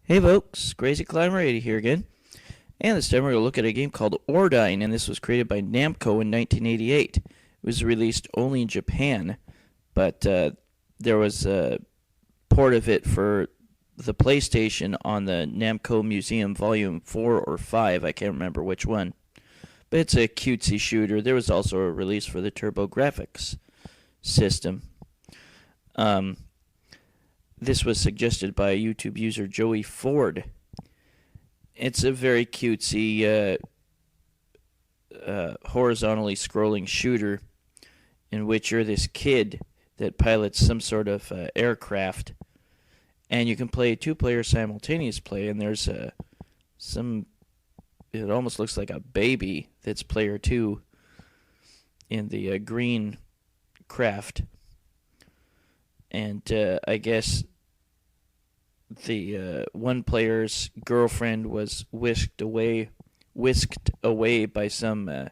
Hey folks, Crazy Climber 80 here again, and this time we're going to look at a game called Ordyne, and this was created by Namco in 1988. It was released only in Japan, but there was a port of it for the PlayStation on the Namco Museum Volume 4 or 5, I can't remember which one. But it's a cutesy shooter. There was also a release for the Turbo-Grafx system. This was suggested by YouTube user Joey Ford. It's a very cutesy, horizontally scrolling shooter in which you're this kid that pilots some sort of aircraft, and you can play two-player simultaneous play, and there's it almost looks like a baby that's player 2 in the green craft. And I guess the one player's girlfriend was whisked away by some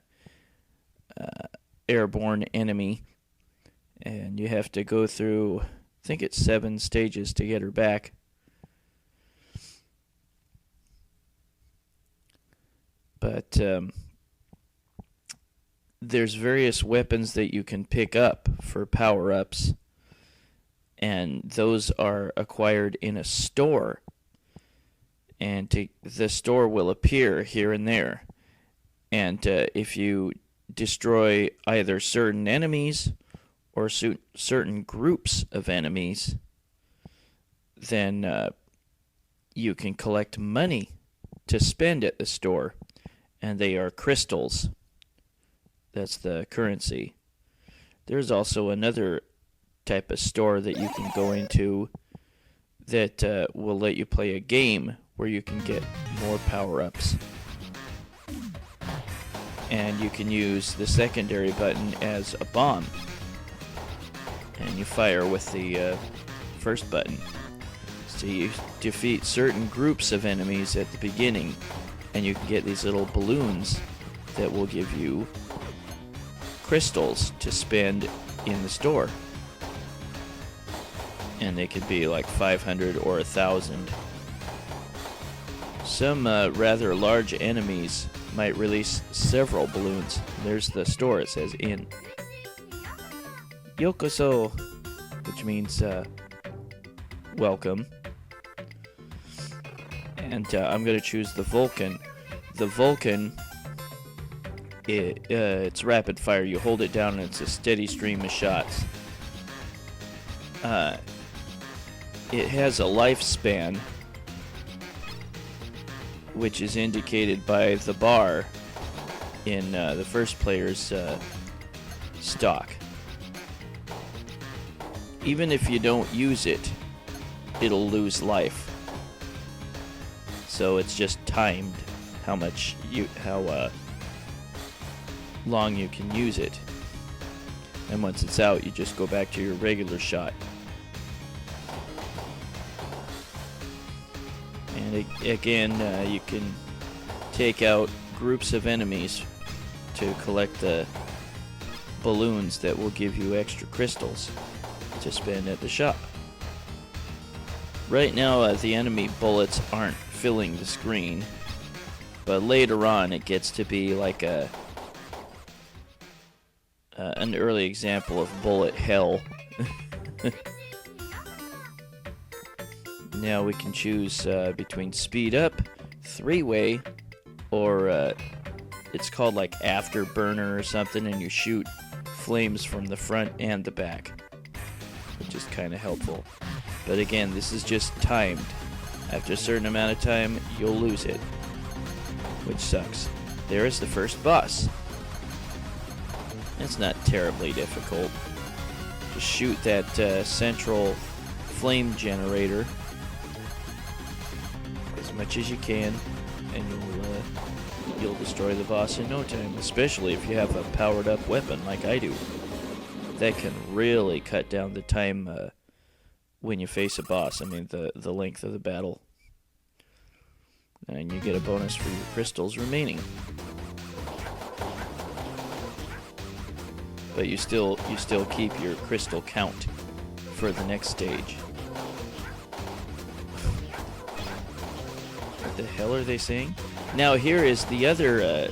airborne enemy, and you have to go through, I think it's 7 stages to get her back. But there's various weapons that you can pick up for power-ups, and those are acquired in a store, and the store will appear here and there. And if you destroy either certain enemies or certain groups of enemies, then you can collect money to spend at the store, and they are crystals. That's the currency. There's also another type of store that you can go into that will let you play a game where you can get more power-ups. And you can use the secondary button as a bomb, and you fire with the first button. So you defeat certain groups of enemies at the beginning, and you can get these little balloons that will give you crystals to spend in the store. And they could be like 500 or 1,000. Some rather large enemies might release several balloons. There's the store, it says in. Yokoso, which means welcome. And I'm going to choose the Vulcan. The Vulcan, it's rapid fire. You hold it down and it's a steady stream of shots. It has a lifespan, which is indicated by the bar in the first player's stock. Even if you don't use it, it'll lose life. So it's just timed how long you can use it. And once it's out, you just go back to your regular shot. And again, you can take out groups of enemies to collect the balloons that will give you extra crystals to spend at the shop. Right now, the enemy bullets aren't filling the screen, but later on it gets to be like an early example of bullet hell. Now we can choose between speed up, 3-way, or it's called like afterburner or something, and you shoot flames from the front and the back, which is kind of helpful. But again, this is just timed. After a certain amount of time, you'll lose it, which sucks. There is the first boss. It's not terribly difficult. Just shoot that central flame generator as much as you can, and you'll destroy the boss in no time, especially if you have a powered up weapon like I do. That can really cut down the time when you face a boss. I mean, the length of the battle. And you get a bonus for your crystals remaining. But you still keep your crystal count for the next stage. the hell are they saying? Now here is the other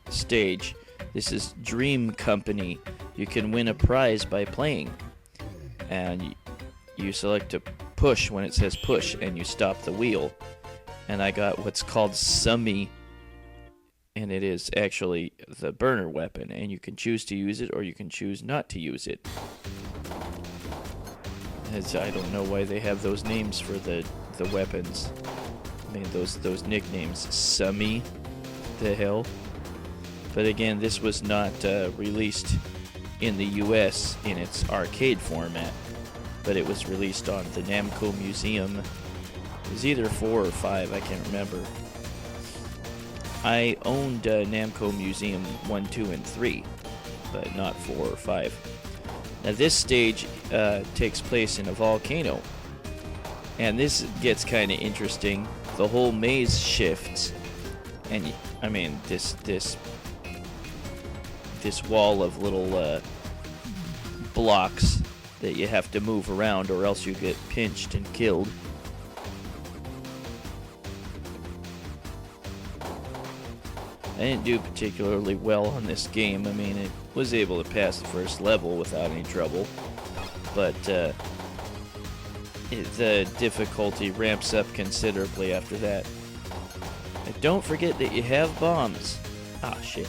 stage. This is Dream Company. You can win a prize by playing. And you select to push when it says push, and you stop the wheel. And I got what's called Summy, and it is actually the burner weapon, and you can choose to use it or you can choose not to use it. As I don't know why they have those names for the weapons. I mean, those nicknames. Summy, the hell. But again, this was not released in the US in its arcade format, but it was released on the Namco Museum. It was either 4 or 5, I can't remember. I owned Namco Museum 1, 2, and 3, but not 4 or 5. Now this stage takes place in a volcano, and this gets kind of interesting. The whole maze shifts, and I mean this wall of little blocks that you have to move around, or else you get pinched and killed. I didn't do particularly well on this game. I mean, it was able to pass the first level without any trouble, but the difficulty ramps up considerably after that. And don't forget that you have bombs. Ah, shit.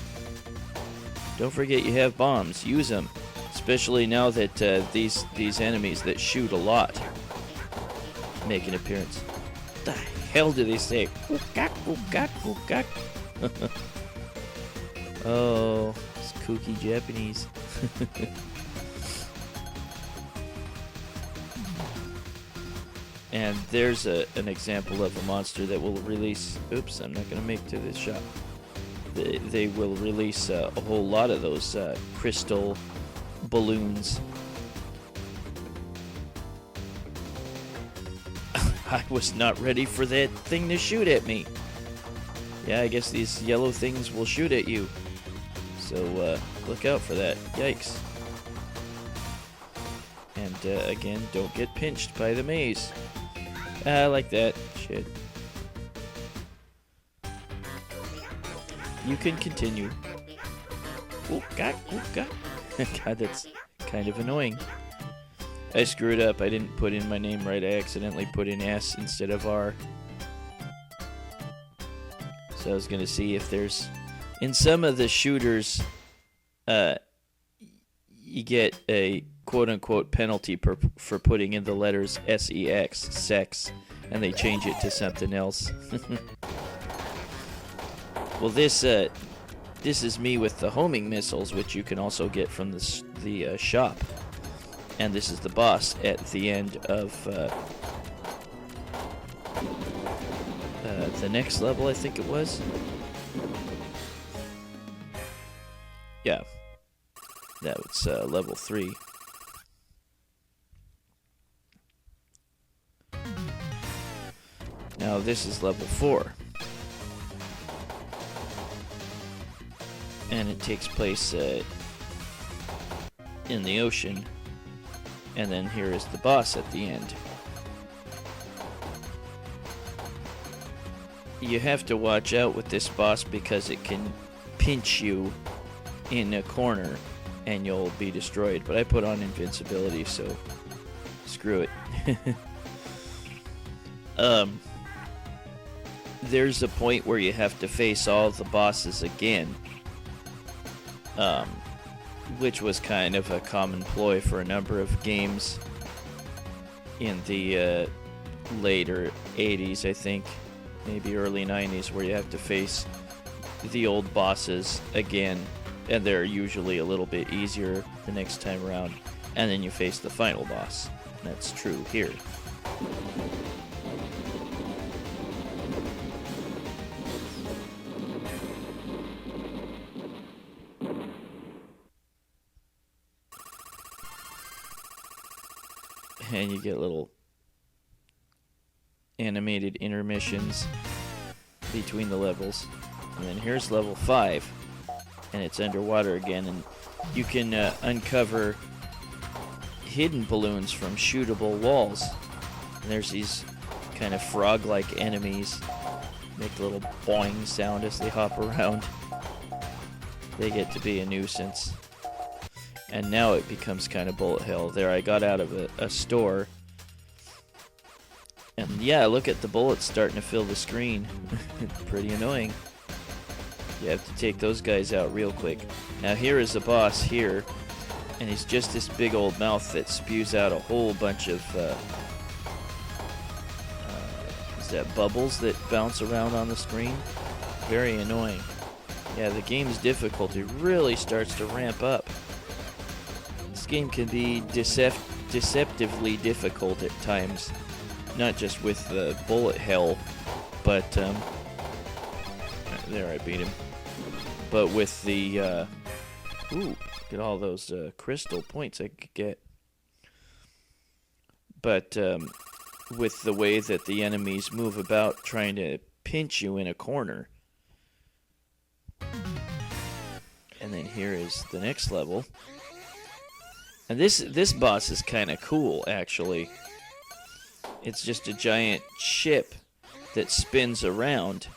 Don't forget you have bombs. Use them, especially now that these enemies that shoot a lot make an appearance. What the hell do they say? Oh, it's kooky Japanese. And there's an example of a monster that will release... Oops, I'm not going to make to this shot. They will release a whole lot of those crystal balloons. I was not ready for that thing to shoot at me. Yeah, I guess these yellow things will shoot at you. So look out for that. Yikes. And again, don't get pinched by the maze. Like that. Shit. You can continue. Oh, God, oh, God. God, that's kind of annoying. I screwed up. I didn't put in my name right. I accidentally put in S instead of R. So I was going to see if there's... In some of the shooters, you get a quote-unquote penalty for putting in the letters S-E-X, sex, and they change it to something else. Well, this is me with the homing missiles, which you can also get from the shop. And this is the boss at the end of the next level, I think it was. Yeah, that was level 3. Now this is level 4. And it takes place in the ocean. And then here is the boss at the end. You have to watch out with this boss because it can pinch you in a corner and you'll be destroyed. But I put on invincibility, so screw it. There's a point where you have to face all the bosses again. Which was kind of a common ploy for a number of games in the later 80s, I think, maybe early 90s, where you have to face the old bosses again, and they're usually a little bit easier the next time around, and then you face the final boss. That's true here. And you get little animated intermissions between the levels. And then here's level 5, and it's underwater again, and you can uncover hidden balloons from shootable walls. And there's these kind of frog-like enemies. Make a little boing sound as they hop around. They get to be a nuisance. And now it becomes kind of bullet hell. There, I got out of a store. And yeah, look at the bullets starting to fill the screen. Pretty annoying. You have to take those guys out real quick. Now here is the boss here. And he's just this big old mouth that spews out a whole bunch of... is that bubbles that bounce around on the screen? Very annoying. Yeah, the game's difficulty really starts to ramp up. This game can be deceptively difficult at times. Not just with the bullet hell, but, there, I beat him. But with the, ooh, get all those, crystal points I could get. But, with the way that the enemies move about trying to pinch you in a corner. And then here is the next level. And this boss is kind of cool, actually. It's just a giant ship that spins around.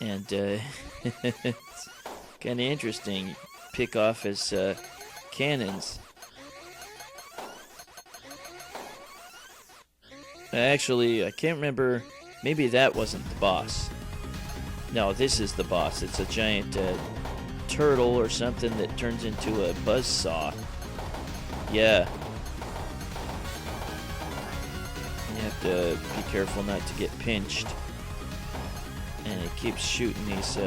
And it's kind of interesting. Pick off his cannons. Actually, I can't remember. Maybe that wasn't the boss. No, this is the boss. It's a giant turtle or something that turns into a buzzsaw. Yeah. You have to be careful not to get pinched. And it keeps shooting these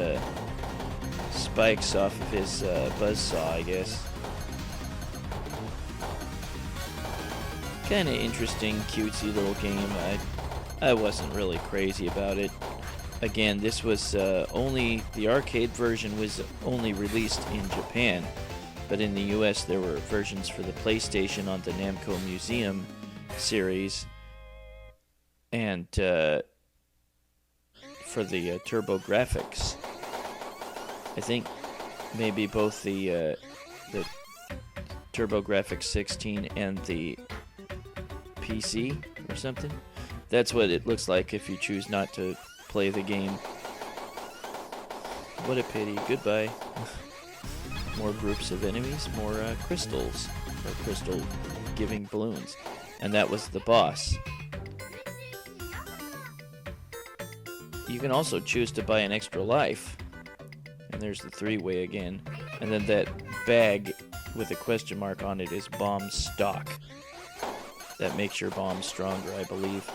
spikes off of his buzzsaw, I guess. Kind of interesting, cutesy little game. I wasn't really crazy about it. Again, this was only... The arcade version was only released in Japan. But in the US, there were versions for the PlayStation on the Namco Museum series. And for the Turbo-Grafx. I think maybe both the Turbo-Grafx 16 and the PC or something. That's what it looks like if you choose not to play the game. What a pity. Goodbye. More groups of enemies, more crystals, or crystal-giving balloons. And that was the boss. You can also choose to buy an extra life. And there's the three-way again. And then that bag with a question mark on it is bomb stock. That makes your bomb stronger, I believe.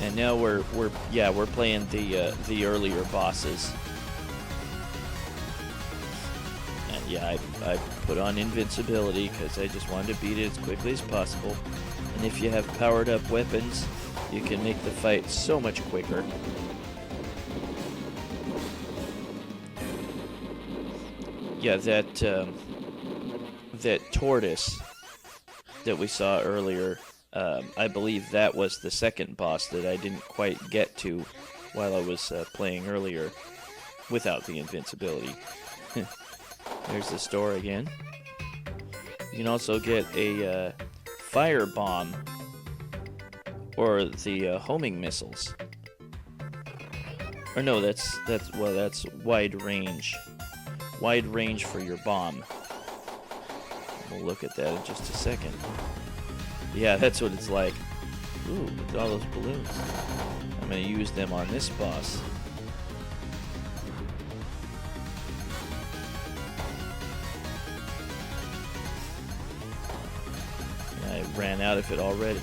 And now we're playing the earlier bosses. And yeah, I put on invincibility because I just wanted to beat it as quickly as possible. And if you have powered up weapons, you can make the fight so much quicker. Yeah, that tortoise that we saw earlier, I believe that was the second boss that I didn't quite get to while I was playing earlier without the invincibility. There's the store again. You can also get a fire bomb or the homing missiles. Or no, that's wide range. Wide range for your bomb. We'll look at that in just a second. Yeah, that's what it's like. Ooh, look at all those balloons. I'm going to use them on this boss. I ran out of it already.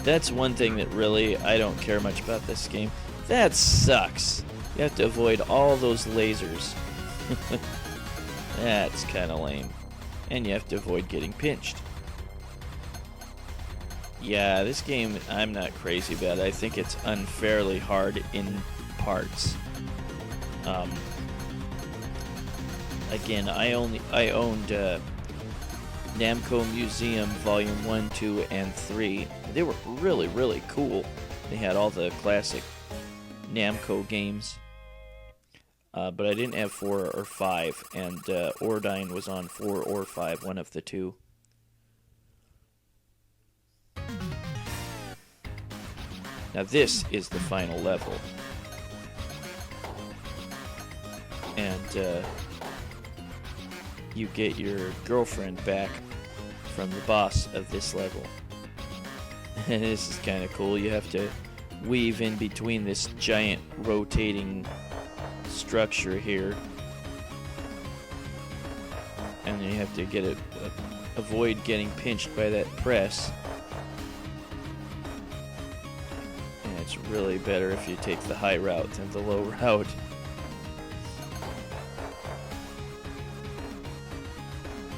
That's one thing that really, I don't care much about this game. That sucks. You have to avoid all those lasers. That's kind of lame. And you have to avoid getting pinched. Yeah, this game, I'm not crazy about it. I think it's unfairly hard in parts. Again, I owned Namco Museum Volume 1, 2, and 3. They were really, really cool. They had all the classic Namco games. but I didn't have 4 or 5, and Ordyne was on 4 or 5, one of the two. Now this is the final level. And you get your girlfriend back from the boss of this level. And this is kind of cool. You have to weave in between this giant rotating structure here. And then you have to avoid getting pinched by that press. And it's really better if you take the high route than the low route.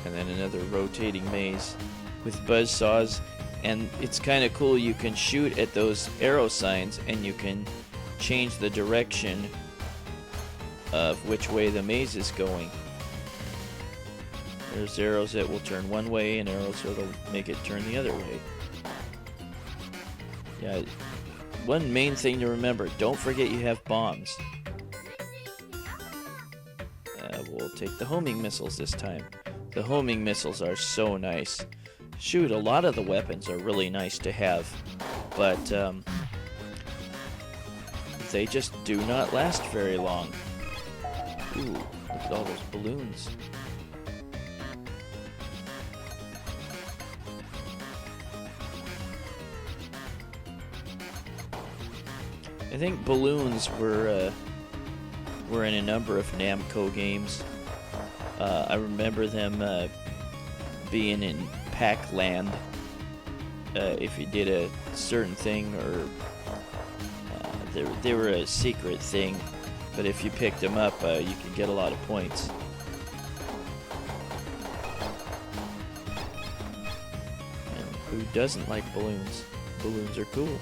And then another rotating maze with buzzsaws. And it's kind of cool, you can shoot at those arrow signs and you can change the direction of which way the maze is going. There's arrows that will turn one way and arrows that will make it turn the other way. Yeah, one main thing to remember, don't forget you have bombs. We'll take the homing missiles this time. The homing missiles are so nice. Shoot, a lot of the weapons are really nice to have, but they just do not last very long. Ooh, look at all those balloons. I think balloons were in a number of Namco games. I remember them being in Pac-Land if you did a certain thing, or they were a secret thing, but if you picked them up you could get a lot of points. And who doesn't like balloons? Balloons are cool.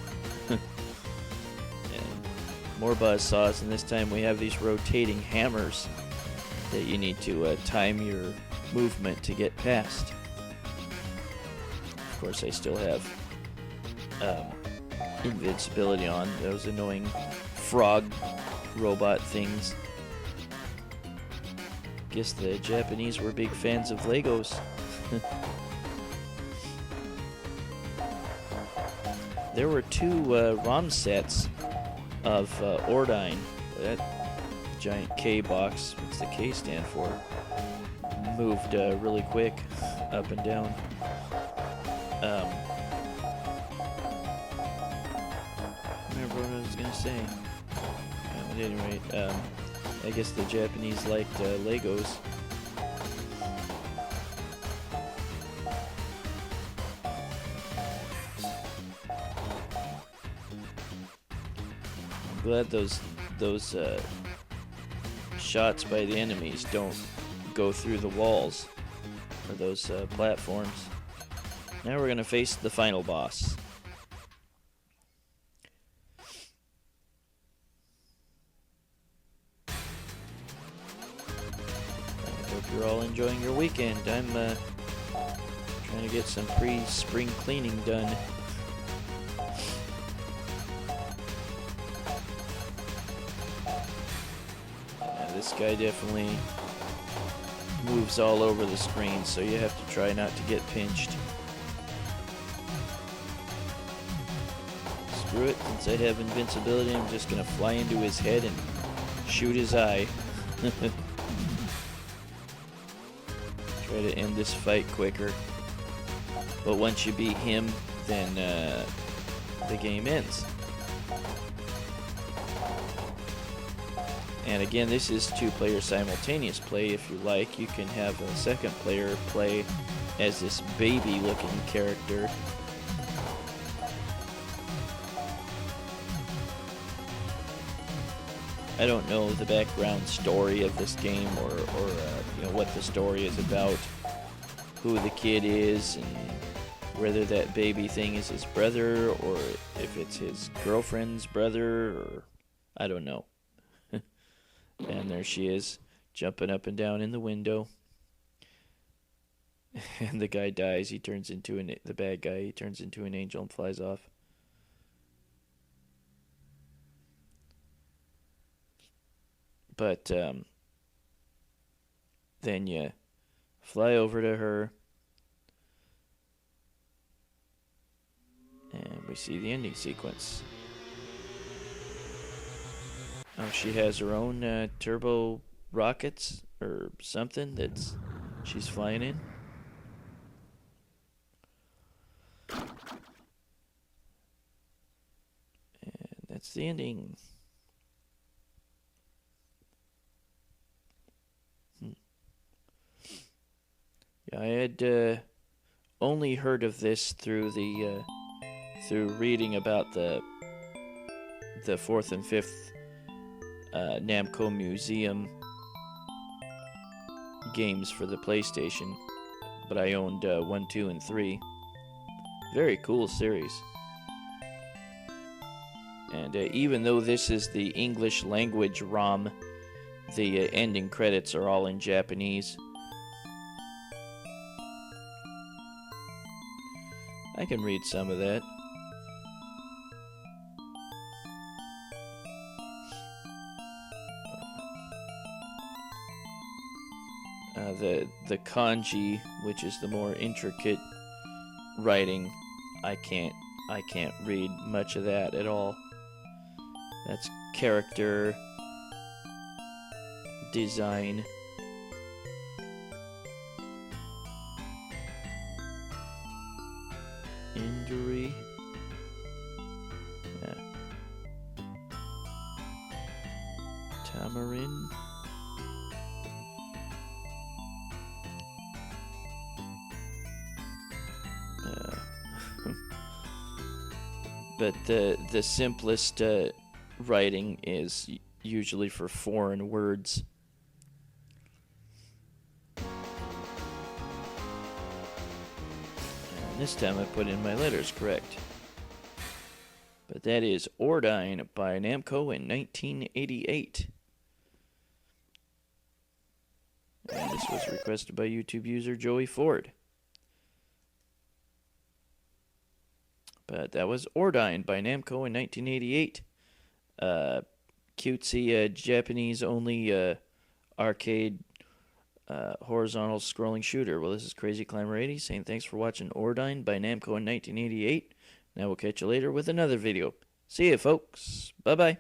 And more buzzsaws, and this time we have these rotating hammers that you need to time your movement to get past. Of course, I still have invincibility on those annoying frog robot things. Guess the Japanese were big fans of Legos. There were 2 ROM sets of Ordyne. That giant K box, what's the K stand for? Moved really quick up and down. Remember what I was gonna say. At any rate, I guess the Japanese liked Legos. I'm glad those shots by the enemies don't go through the walls or those platforms. Now we're gonna face the final boss. I hope you're all enjoying your weekend. I'm trying to get some pre-spring cleaning done. This guy definitely moves all over the screen, so you have to try not to get pinched. Screw it, since I have invincibility, I'm just gonna fly into his head and shoot his eye. Try to end this fight quicker. But once you beat him, then the game ends. And again, this is 2-player simultaneous play. If you like, you can have a second player play as this baby-looking character. I don't know the background story of this game, or you know, what the story is about, who the kid is, and whether that baby thing is his brother or if it's his girlfriend's brother, or I don't know. And there she is, jumping up and down in the window. And the guy dies. He turns into the bad guy. He turns into an angel and flies off. But then you fly over to her, and we see the ending sequence. Oh, she has her own turbo rockets or something that's she's flying in. And that's the ending. Yeah, I had only heard of this through through reading about the fourth and fifth Namco Museum games for the PlayStation, but I owned 1, 2, and 3. Very cool series. And even though this is the English language ROM, the ending credits are all in Japanese. I can read some of that. The kanji, which is the more intricate writing, I can't read much of that at all. That's character design. Injury. Yeah. Tamarin. But the simplest writing is usually for foreign words. And this time I put in my letters correct. But that is Ordyne by Namco in 1988. And this was requested by YouTube user Joey Ford. But that was Ordyne by Namco in 1988. Cutesy Japanese-only arcade horizontal scrolling shooter. Well, this is Crazy Climber 80 saying thanks for watching Ordyne by Namco in 1988. Now we'll catch you later with another video. See ya, folks. Bye-bye.